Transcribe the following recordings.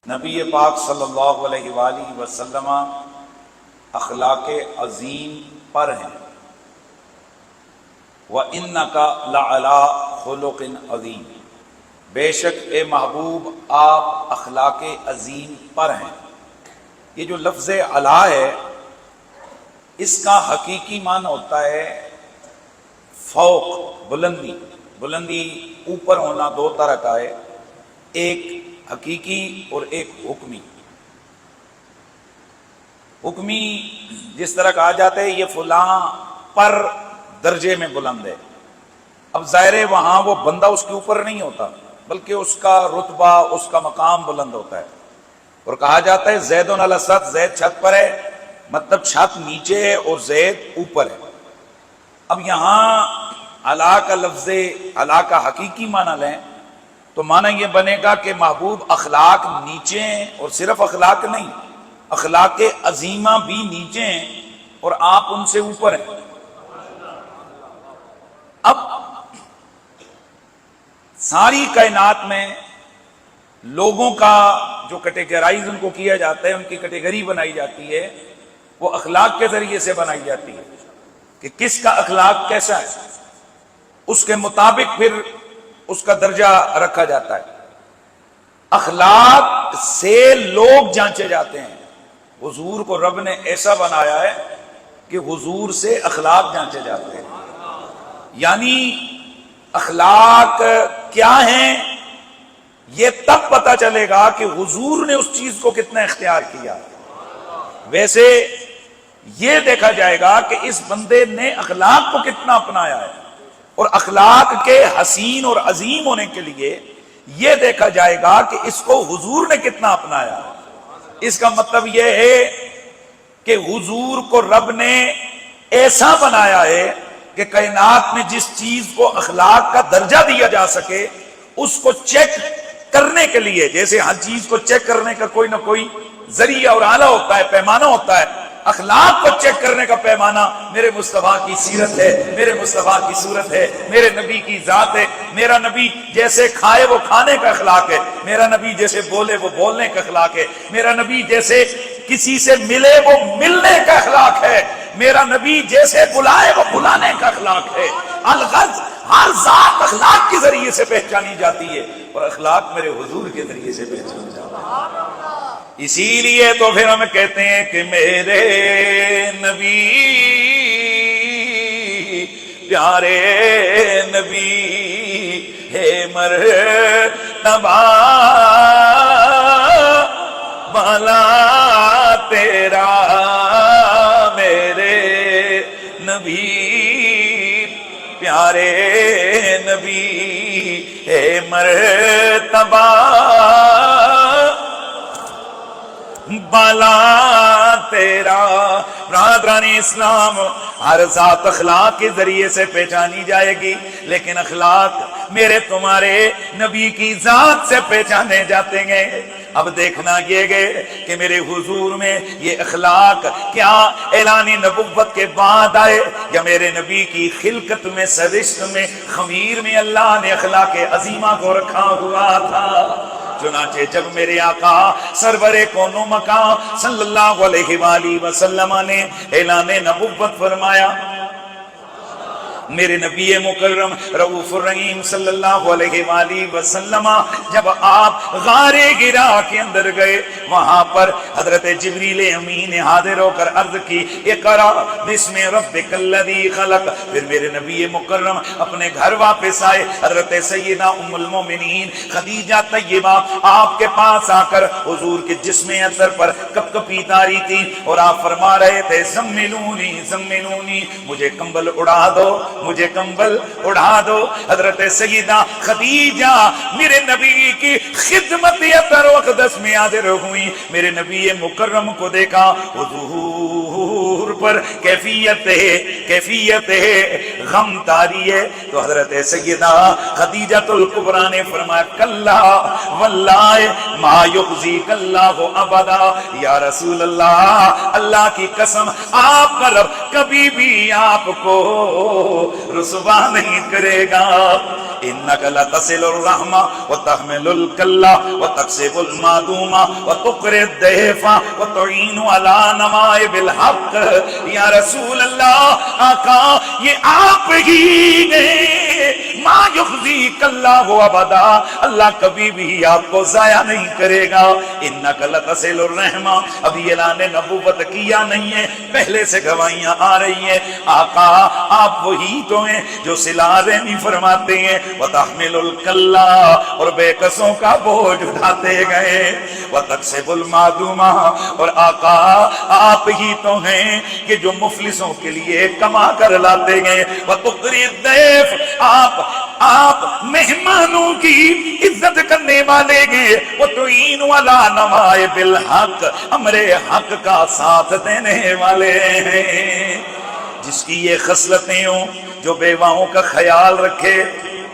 نبی پاک صلی اللہ علیہ وآلہ وسلم اخلاق عظیم پر ہیں۔ وَإِنَّكَ لَعَلَىٰ خُلُقٍ عَظِيمٍ، بے شک اے محبوب آپ اخلاق عظیم پر ہیں۔ یہ جو لفظ علا ہے اس کا حقیقی معنی ہوتا ہے فوق، بلندی۔ بلندی اوپر ہونا دو طرح کا ہے، ایک حقیقی اور ایک حکمی۔ حکمی جس طرح کہا جاتا ہے یہ فلاں پر درجے میں بلند ہے، اب ظاہر ہے وہاں وہ بندہ اس کے اوپر نہیں ہوتا بلکہ اس کا رتبہ، اس کا مقام بلند ہوتا ہے۔ اور کہا جاتا ہے زید علی السطح، زید چھت پر ہے، مطلب چھت نیچے ہے اور زید اوپر ہے۔ اب یہاں علا کا لفظ علا کا حقیقی معنی لیں تو معنی یہ بنے گا کہ محبوب اخلاق نیچے ہیں، اور صرف اخلاق نہیں، اخلاق عظیمہ بھی نیچے ہیں اور آپ ان سے اوپر ہیں۔ اب ساری کائنات میں لوگوں کا جو کیٹیگرائز ان کو کیا جاتا ہے، ان کی کیٹیگری بنائی جاتی ہے، وہ اخلاق کے ذریعے سے بنائی جاتی ہے کہ کس کا اخلاق کیسا ہے، اس کے مطابق پھر اس کا درجہ رکھا جاتا ہے۔ اخلاق سے لوگ جانچے جاتے ہیں۔ حضور کو رب نے ایسا بنایا ہے کہ حضور سے اخلاق جانچے جاتے ہیں، یعنی اخلاق کیا ہیں یہ تب پتہ چلے گا کہ حضور نے اس چیز کو کتنا اختیار کیا۔ ویسے یہ دیکھا جائے گا کہ اس بندے نے اخلاق کو کتنا اپنایا ہے، اور اخلاق کے حسین اور عظیم ہونے کے لیے یہ دیکھا جائے گا کہ اس کو حضور نے کتنا اپنایا ہے۔ اس کا مطلب یہ ہے کہ حضور کو رب نے ایسا بنایا ہے کہ کائنات میں جس چیز کو اخلاق کا درجہ دیا جا سکے اس کو چیک کرنے کے لیے، جیسے ہر چیز کو چیک کرنے کا کوئی نہ کوئی ذریعہ اور آلہ ہوتا ہے، پیمانہ ہوتا ہے، اخلاق کو چیک کرنے کا پیمانہ میرے مصطفیٰ کی سیرت ہے، میرے مصطفیٰ کی صورت ہے، میرے نبی کی ذات ہے۔ میرا نبی جیسے کھائے وہ کھانے کا اخلاق ہے، میرا نبی جیسے بولے وہ بولنے کا اخلاق ہے، میرا نبی جیسے کسی سے ملے وہ ملنے کا اخلاق ہے، میرا نبی جیسے بلائے وہ بلانے کا اخلاق ہے۔ الغرض ہر ذات اخلاق کے ذریعے سے پہچانی جاتی ہے، اور اخلاق میرے حضور کے ذریعے سے پہچانی جاتی ہے۔ اسی لیے تو پھر ہم کہتے ہیں کہ میرے نبی پیارے نبی ہے مرتبہ بالا تیرا، میرے نبی پیارے نبی ہے مرتبہ بالا تیرا۔ برادران اسلام، ہر ذات اخلاق کے ذریعے سے پہچانی جائے گی، لیکن اخلاق میرے تمہارے نبی کی ذات سے پہچانے جاتے ہیں۔ اب دیکھنا یہ گئے کہ میرے حضور میں یہ اخلاق کیا اعلان نبوت کے بعد آئے، یا میرے نبی کی خلقت میں، سرشت میں، خمیر میں اللہ نے اخلاق عظیمہ کو رکھا ہوا تھا۔ چنانچہ جب میرے آقا سرور کون و مکان صلی اللہ علیہ وآلہ وسلم نے اعلان نبوت فرمایا، میرے نبی مکرم رؤوف الرحیم صلی اللہ علیہ وآلہ وسلم جب آپ غار حرا کے اندر گئے، وہاں پر حضرت جبریل امین نے حاضر ہو کر عرض کی اقرا بسم ربک الذی خلق۔ پھر میرے نبی مکرم اپنے گھر واپس آئے، حضرت سیدہ ام المومنین خدیجہ طیبہ آپ کے پاس آ کر حضور کے جسم اثر پر کپ کپی تاری تھی، اور آپ فرما رہے تھے زملونی زملونی، مجھے کمبل اڑا دو، مجھے کمبل اڑا دو۔ حضرت سیدہ خدیجہ میرے نبی کی خدمت اثر وقدس میں حاضر ہوئی، میرے نبی مکرم کو دیکھا، حضور پر کیفیت غم تاری ہے، تو حضرت سیدہ خدیجہ الکبریٰ نے فرمایا کلا واللہ ما یخزیک اللہ ابدا، یا رسول اللہ، اللہ کی قسم آپ کا رب کبھی بھی آپ کو رسوا نہیں کرے گا. انک لتصل الرحم وتحمل الکلا وتکسب المعدوم وتقری الضیف وتعین علی نوائب الحق. یا رسول اللہ، آقا یہ آپ ہی ہیں. ما یخزیک اللہ ابدا، اللہ کبھی بھی آپ کو ضائع نہیں کرے گا. انک لتصل الرحم، ابھی اعلان نبوت کیا نہیں ہے، پہلے سے گواہیاں آ رہی ہیں. آقا آپ وہی تو ہیں جو صلہ رحمی فرماتے ہیں. وتحمل الکلا، اور بے کسوں کا بوجھ اٹھاتے گئے. وتکسب المعدوم، اور آقا آپ ہی تو ہیں کہ جو مفلسوں کے لیے کما کر لاتے گئے. وتقری الضیف، آپ مہمانوں کی عزت کرنے والے گئے. وتعین علی نوائب الحق، امر حق کا ساتھ دینے والے ہیں. جس کی یہ خصلتیں ہوں، جو بیواؤں کا خیال رکھے،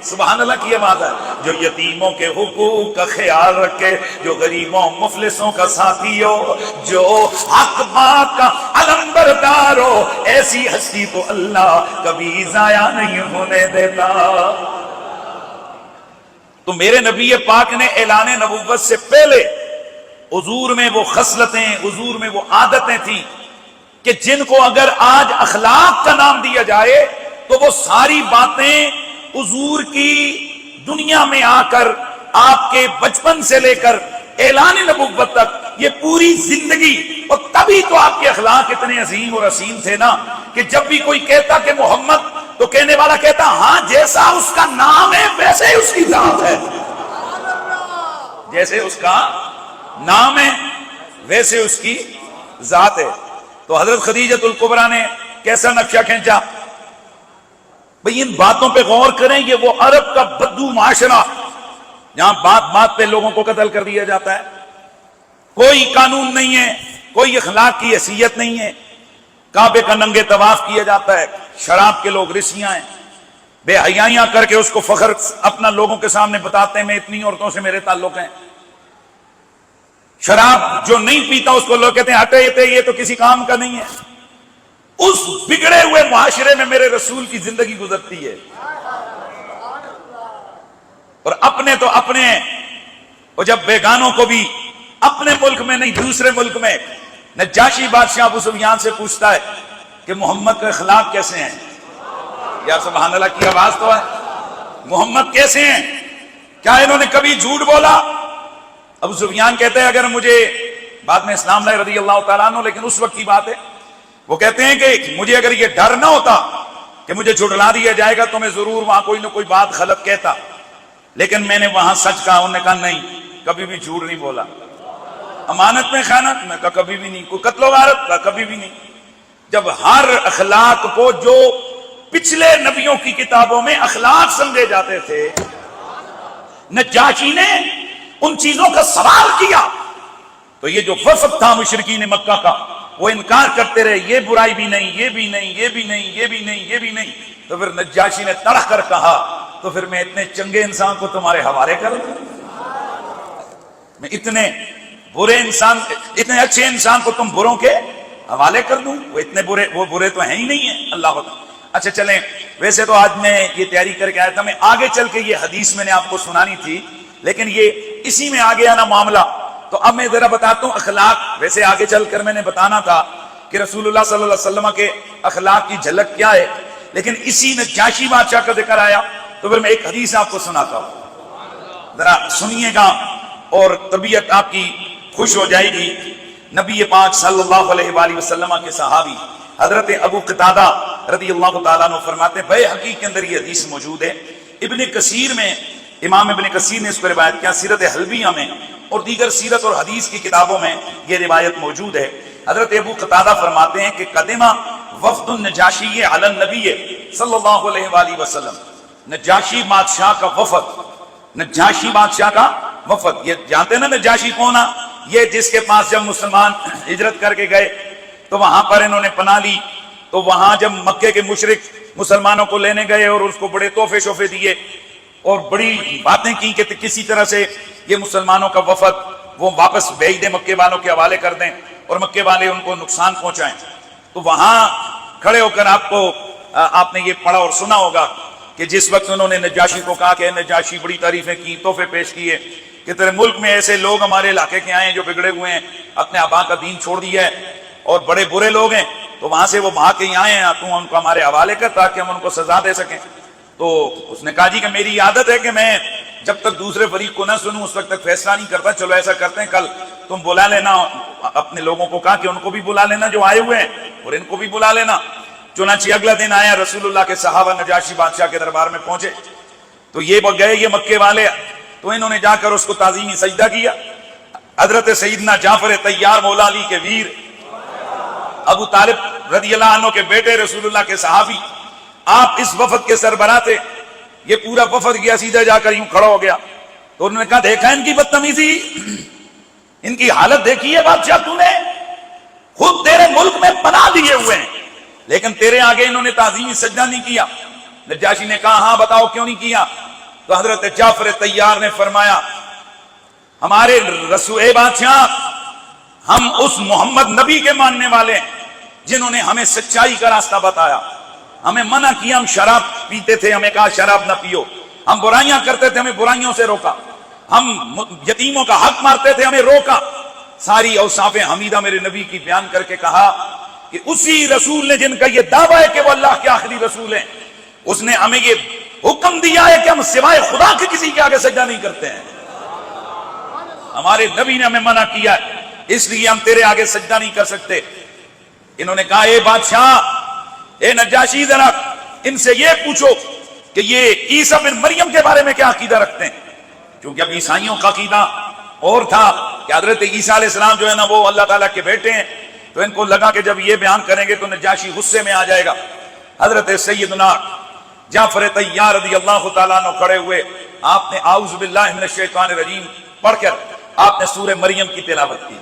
سبحان اللہ کی یہ بات ہے، جو یتیموں کے حقوق کا خیال رکھے، جو غریبوں مفلسوں کا ساتھی ہو، جو حق بات کا علم بردار ہو، ایسی ہستی کو اللہ کبھی ضائع نہیں ہونے دیتا. تو میرے نبی پاک نے اعلان نبوت سے پہلے حضور میں وہ خصلتیں، حضور میں وہ عادتیں تھیں کہ جن کو اگر آج اخلاق کا نام دیا جائے تو وہ ساری باتیں حضور کی دنیا میں آ کر آپ کے بچپن سے لے کر اعلان نبوت تک یہ پوری زندگی. اور تبھی تو آپ کے اخلاق اتنے عظیم اور حسین تھے نا کہ جب بھی کوئی کہتا کہ محمد، تو کہنے والا کہتا ہاں جیسا اس کا نام ہے ویسے ہی اس کی ذات ہے. جیسے اس کا نام ہے ویسے اس کی ذات ہے. تو حضرت خدیجۃ الکبریٰ نے کیسا نقشہ کھینچا؟ بھئی ان باتوں پہ غور کریں. یہ وہ عرب کا بدو معاشرہ جہاں بات بات پہ لوگوں کو قتل کر دیا جاتا ہے، کوئی قانون نہیں ہے، کوئی اخلاق کی حیثیت نہیں ہے، کعبے کا ننگے طواف کیا جاتا ہے، شراب کے لوگ رسیاں ہیں، بے حیائیاں کر کے اس کو فخر اپنا لوگوں کے سامنے بتاتے ہیں میں اتنی عورتوں سے میرے تعلق ہیں. شراب جو نہیں پیتا اس کو لوگ کہتے ہیں ہٹے یہ تو کسی کام کا نہیں ہے. اس بگڑے ہوئے معاشرے میں میرے رسول کی زندگی گزرتی ہے. اور اپنے تو اپنے، اور جب بیگانوں کو بھی اپنے ملک میں نہیں دوسرے ملک میں، نجاشی بادشاہ ابو سفیان سے پوچھتا ہے کہ محمد کے اخلاق کیسے ہیں؟ یا سبحان اللہ کی آواز تو ہے. محمد کیسے ہیں؟ کیا انہوں نے کبھی جھوٹ بولا؟ ابو سفیان کہتے ہیں اگر مجھے، بعد میں اسلام لائے رضی اللہ تعالیٰ عنہ، لیکن اس وقت کی بات ہے، وہ کہتے ہیں کہ مجھے اگر یہ ڈر نہ ہوتا کہ مجھے جھٹلا دیا جائے گا تو میں ضرور وہاں کوئی نہ کوئی بات غلط کہتا، لیکن میں نے وہاں سچ کہا. انہوں نے کہا نہیں، کبھی بھی جھوٹ نہیں بولا. امانت میں خیانت میں کہا کبھی بھی نہیں. کوئی قتل و غارت کا کبھی بھی نہیں. جب ہر اخلاق کو جو پچھلے نبیوں کی کتابوں میں اخلاق سمجھے جاتے تھے، نجاشی نے ان چیزوں کا سوال کیا تو یہ جو وفد تھا مشرکین مکہ کا، وہ انکار کرتے رہے، یہ برائی بھی نہیں، یہ بھی نہیں، یہ بھی نہیں، یہ بھی نہیں، یہ بھی نہیں. تو پھر نجاشی نے تڑک کر کہا تو پھر میں اتنے چنگے انسان کو تمہارے حوالے کر دوں، میں اتنے برے انسان، اتنے اچھے انسان کو تم بروں کے حوالے کر دوں؟ وہ اتنے برے، وہ برے تو ہیں ہی نہیں ہیں. اللہ اکبر. اچھا چلیں، ویسے تو آج میں یہ تیاری کر کے آیا تھا، میں آگے چل کے یہ حدیث میں نے آپ کو سنانی تھی، لیکن یہ اسی میں آ گیا نا معاملہ. تو اب میں ذرا بتاتا ہوں اخلاق. ویسے آگے چل کر میں نے بتانا تھا کہ رسول اللہ صلی اللہ علیہ وسلم کے اخلاق کی جھلک کیا ہے، لیکن اسی نجاشی بادشاہ کا ذکر آیا تو پھر میں ایک حدیث آپ کو سناتا ہوں، ذرا سنیے گا اور طبیعت آپ کی خوش ہو جائے گی. نبی پاک صلی اللہ علیہ وآلہ وسلم کے صحابی حضرت ابو قتادہ رضی اللہ تعالیٰ عنہ فرماتے ہیں، بہقی کے اندر یہ حدیث موجود ہے، ابن کثیر میں، امام ابن کثیر نے اس کو روایت کیا، سیرت حلبیہ میں اور دیگر سیرت اور حدیث کی کتابوں میں یہ روایت موجود ہے. حضرت ابو قتادہ فرماتے ہیں کہ قدمہ وفد النجاشی علی النبی صلی اللہ علیہ وآلہ وسلم، نجاشی بادشاہ کا وفد، نجاشی بادشاہ کا وفد. یہ جانتے ہیں نا نجاشی کون ہے؟ یہ جس کے پاس جب مسلمان ہجرت کر کے گئے تو وہاں پر انہوں نے پناہ لی، تو وہاں جب مکے کے مشرک مسلمانوں کو لینے گئے اور اس کو بڑے تحفے شوفے دیے اور بڑی باتیں کی کہ کسی طرح سے یہ مسلمانوں کا وفد وہ واپس بھیج دیں، مکے والوں کے حوالے کر دیں اور مکے والے ان کو نقصان پہنچائیں. تو وہاں کھڑے ہو کر آپ نے یہ پڑھا اور سنا ہوگا کہ جس وقت انہوں نے نجاشی کو کہا کہ نجاشی بڑی تعریفیں کی، تحفے پیش کیے کہ تیرے ملک میں ایسے لوگ ہمارے علاقے کے آئے ہیں جو بگڑے ہوئے ہیں، اپنے آبا کا دین چھوڑ دیا ہے اور بڑے برے لوگ ہیں، تو وہاں سے وہ بھاگ کے آئے ہیں، تو ان کو ہمارے حوالے کر تاکہ ہم ان کو سزا دے سکیں۔ تو اس نے کہا جی کہ میری عادت ہے کہ میں جب تک دوسرے فریق کو نہ سنوں اس وقت تک فیصلہ نہیں کرتا، چلو ایسا کرتے ہیں کل تم بلا لینا اپنے لوگوں کو، کہا کہ ان کو بھی بلا لینا جو آئے ہوئے ہیں اور ان کو بھی بلا لینا۔ چنانچہ اگلا دن آیا، رسول اللہ کے صحابہ نجاشی بادشاہ کے دربار میں پہنچے، تو یہ گئے یہ مکے والے، تو انہوں نے جا کر اس کو تعظیمی سجدہ کیا۔ حضرت سیدنا جعفر طیار مولا علی کے ویر، ابو طالب رضی اللہ عنہ کے بیٹے، رسول اللہ کے صحابی، آپ اس وفد کے سربراہ تھے۔ یہ پورا وفد گیا، سیدھا جا کر یوں کھڑا ہو گیا، تو انہوں نے کہا دیکھا ان کی بدتمیزی، ان کی حالت دیکھی ہے بادشاہ، تو نے خود تیرے ملک میں پناہ لیے ہوئے ہیں لیکن تیرے آگے انہوں نے تعظیمی سجدہ نہیں کیا۔ نجاشی نے کہا ہاں بتاؤ کیوں نہیں کیا؟ تو حضرت جعفر طیار نے فرمایا ہمارے رسول بادشاہ، ہم اس محمد نبی کے ماننے والے ہیں جنہوں نے ہمیں سچائی کا راستہ بتایا، ہمیں منع کیا، ہم شراب پیتے تھے ہمیں کہا شراب نہ پیو، ہم برائیاں کرتے تھے ہمیں برائیوں سے روکا، ہم یتیموں کا حق مارتے تھے ہمیں روکا۔ ساری اوصاف حمیدہ میرے نبی کی بیان کر کے کہا کہ اسی رسول نے جن کا یہ دعویٰ ہے کہ وہ اللہ کے آخری رسول ہیں، اس نے ہمیں یہ حکم دیا ہے کہ ہم سوائے خدا کے کسی کے آگے سجدہ نہیں کرتے ہیں۔ ہمارے نبی نے ہمیں منع کیا ہے، اس لیے ہم تیرے آگے سجدہ نہیں کر سکتے۔ انہوں نے کہا اے بادشاہ، اے نجاشی، ذرا ان سے یہ پوچھو کہ یہ عیسیٰ بن مریم کے بارے میں کیا عقیدہ رکھتے ہیں، کیونکہ اب عیسائیوں کا عقیدہ اور تھا کہ حضرت عیسیٰ علیہ السلام جو ہے نا وہ اللہ تعالیٰ کے بیٹے ہیں، تو ان کو لگا کہ جب یہ بیان کریں گے تو نجاشی غصے میں آ جائے گا۔ حضرت سیدنا جعفر طیار رضی اللہ تعالیٰ عنہ کھڑے ہوئے، آپ نے اعوذ باللہ من الشیطان الرجیم پڑھ کر آپ نے سورہ مریم کی تلاوت کی،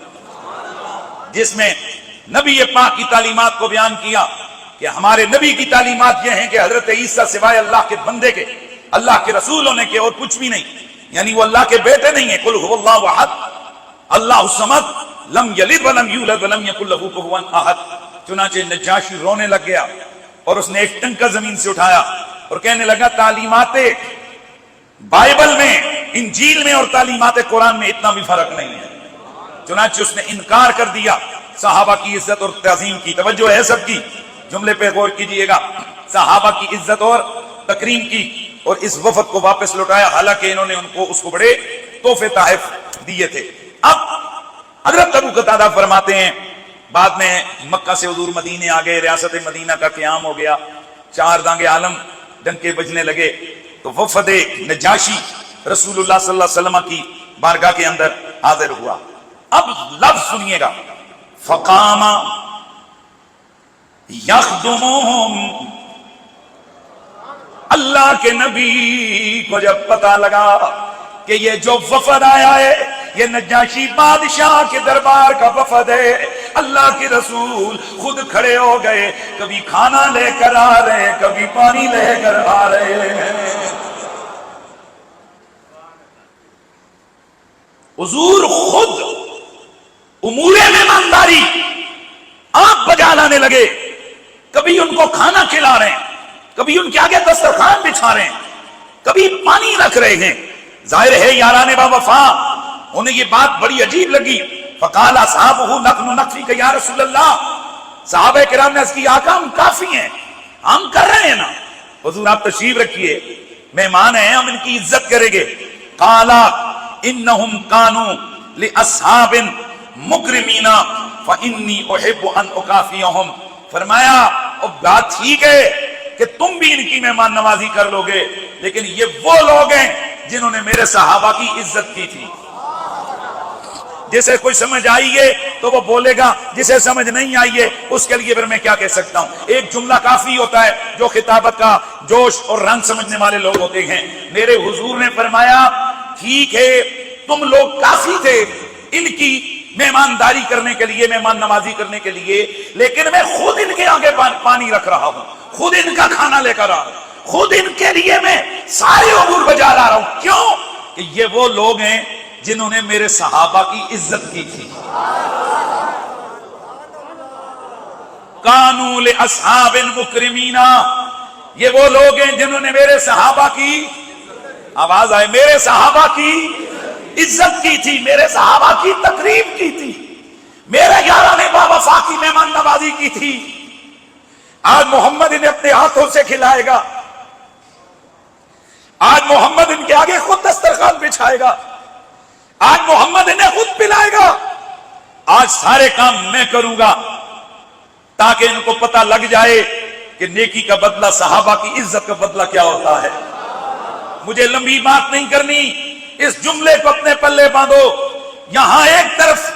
جس میں نبی پاک کی تعلیمات کو بیان کیا کہ ہمارے نبی کی تعلیمات یہ ہیں کہ حضرت عیسیٰ سوائے اللہ کے بندے کے، اللہ کے رسول ہونے کے اور کچھ بھی نہیں، یعنی وہ اللہ کے بیٹے نہیں ہیں۔ قل هو اللہ احد اللہ الصمد لم یلد ولم یولد ولم یکن له کفوا احد۔ چنانچہ نجاشی رونے لگ گیا اور اس نے ایک ٹنکا زمین سے اٹھایا اور کہنے لگا تعلیمات بائبل میں، انجیل میں اور تعلیمات قرآن میں اتنا بھی فرق نہیں ہے۔ چنانچہ اس نے انکار کر دیا صحابہ کی عزت اور تعظیم کی۔ توجہ ہے سب کی، جملے پہ غور کیجئے گا، صحابہ کی عزت اور تکریم کی اور اس وفد کو واپس لوٹایا، حالانکہ انہوں نے اس کو بڑے تحفے تحائف دیے تھے۔ اب حضرت ابو قتادہ فرماتے ہیں بعد میں مکہ سے حضور مدینے آ گئے، ریاست مدینہ کا قیام ہو گیا، چار دانگ عالم ڈنکے بجنے لگے، تو وفد نجاشی رسول اللہ صلی اللہ علیہ وسلم کی بارگاہ کے اندر حاضر ہوا۔ اب لفظ سنیے گا، فقام یخدمہم، اللہ کے نبی کو جب پتہ لگا کہ یہ جو وفد آیا ہے یہ نجاشی بادشاہ کے دربار کا وفد ہے، اللہ کے رسول خود کھڑے ہو گئے، کبھی کھانا لے کر آ رہے ہیں، کبھی پانی لے کر آ رہے ہیں۔ حضور خود امور مہمانداری آپ بجا لانے لگے، کبھی ان کو کھانا کھلا رہے ہیں، کبھی ان کے آگے دسترخوان بچھا رہے ہیں، کبھی پانی رکھ رہے ہیں۔ ظاہر ہے یاران با وفا، انہیں یہ بات بڑی عجیب لگی۔ فقال اصحابہ نحن نکفیک یا رسول اللہ، صحابہ کرام نے عرض کی آقا ہم کافی ہیں، ہم کر رہے ہیں نا، حضور آپ تشریف رکھیے، مہمان ہیں ہم ان کی عزت کریں گے۔ قال انہم کانوا لاصحاب مکرمین فانی احب ان اکافیہم، فرمایا اب بات ٹھیک ہے کہ تم بھی ان کی مہمان نوازی کر لو گے، لیکن یہ وہ لوگ ہیں جنہوں نے میرے صحابہ کی عزت کی تھی۔ جسے کوئی سمجھ آئیے تو وہ بولے گا، جسے سمجھ نہیں آئیے اس کے لیے پھر میں کیا کہہ سکتا ہوں۔ ایک جملہ کافی ہوتا ہے، جو خطابت کا جوش اور رنگ سمجھنے والے لوگ ہوتے ہیں۔ میرے حضور نے فرمایا ٹھیک ہے تم لوگ کافی تھے ان کی مہمانداری کرنے کے لیے، مہمان نوازی کرنے کے لیے، لیکن میں خود ان کے آگے پانی رکھ رہا ہوں، خود ان کا کھانا لے کر رہا ہوں، خود ان کے لیے میں سارے امور بجا لا رہا ہوں۔ کیوں؟ کہ یہ وہ لوگ ہیں جنہوں نے میرے صحابہ کی عزت کی تھی۔ کانوا لاصحاب مکرمین، یہ وہ لوگ ہیں جنہوں نے میرے صحابہ کی، آواز آئے، میرے صحابہ کی عزت کی تھی، میرے صحابہ کی تقریب کی تھی، میرے یاران با وفا کی مہمان نوازی کی تھی۔ آج محمد انہیں اپنے ہاتھوں سے کھلائے گا، آج محمد ان کے آگے خود دسترخوان بچھائے گا، آج محمد انہیں خود پلائے گا، آج سارے کام میں کروں گا تاکہ ان کو پتہ لگ جائے کہ نیکی کا بدلہ، صحابہ کی عزت کا بدلہ کیا ہوتا ہے۔ مجھے لمبی بات نہیں کرنی، اس جملے کو اپنے پلے باندھو۔ یہاں ایک طرف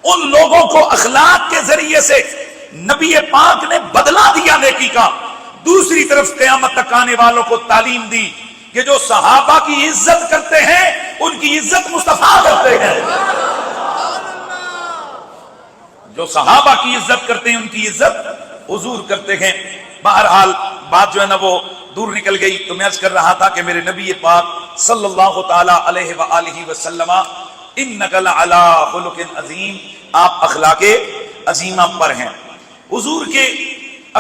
ان لوگوں کو اخلاق کے ذریعے سے نبی پاک نے بدلہ دیا نیکی کا، دوسری طرف قیامت تک آنے والوں کو تعلیم دی کہ جو صحابہ کی عزت کرتے ہیں ان کی عزت مصطفیٰ کرتے ہیں، جو صحابہ کی عزت کرتے ہیں ان کی عزت حضور کرتے ہیں۔ بہرحال بات جو ہے نا وہ دور نکل گئی، تو میں عرض کر رہا تھا کہ میرے نبی پاک صلی اللہ تعالی علیہ وآلہ وسلم انک لعلی خلق عظیم، آپ اخلاق عظیمہ پر ہیں۔ حضور کے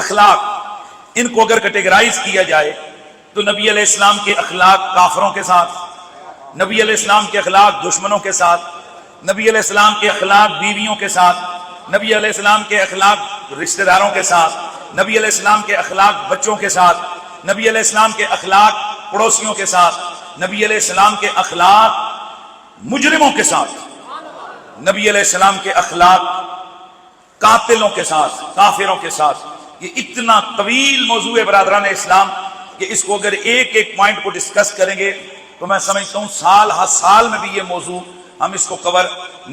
اخلاق، ان کو اگر کیٹیگرائز کیا جائے تو نبی علیہ السلام کے اخلاق کافروں کے ساتھ، نبی علیہ السلام کے اخلاق دشمنوں کے ساتھ، نبی علیہ السلام کے اخلاق بیویوں کے ساتھ، نبی علیہ السلام کے اخلاق رشتہ داروں کے ساتھ، نبی علیہ السلام کے اخلاق بچوں کے ساتھ، نبی علیہ السلام کے اخلاق پڑوسیوں کے ساتھ، نبی علیہ السلام کے اخلاق مجرموں کے ساتھ، نبی علیہ السلام کے اخلاق قاتلوں کے ساتھ، کافروں کے ساتھ۔ یہ اتنا طویل موضوع ہے برادران اسلام کہ اس کو اگر ایک ایک پوائنٹ کو ڈسکس کریں گے تو میں سمجھتا ہوں سال ہر سال میں بھی یہ موضوع ہم اس کو کور نہیں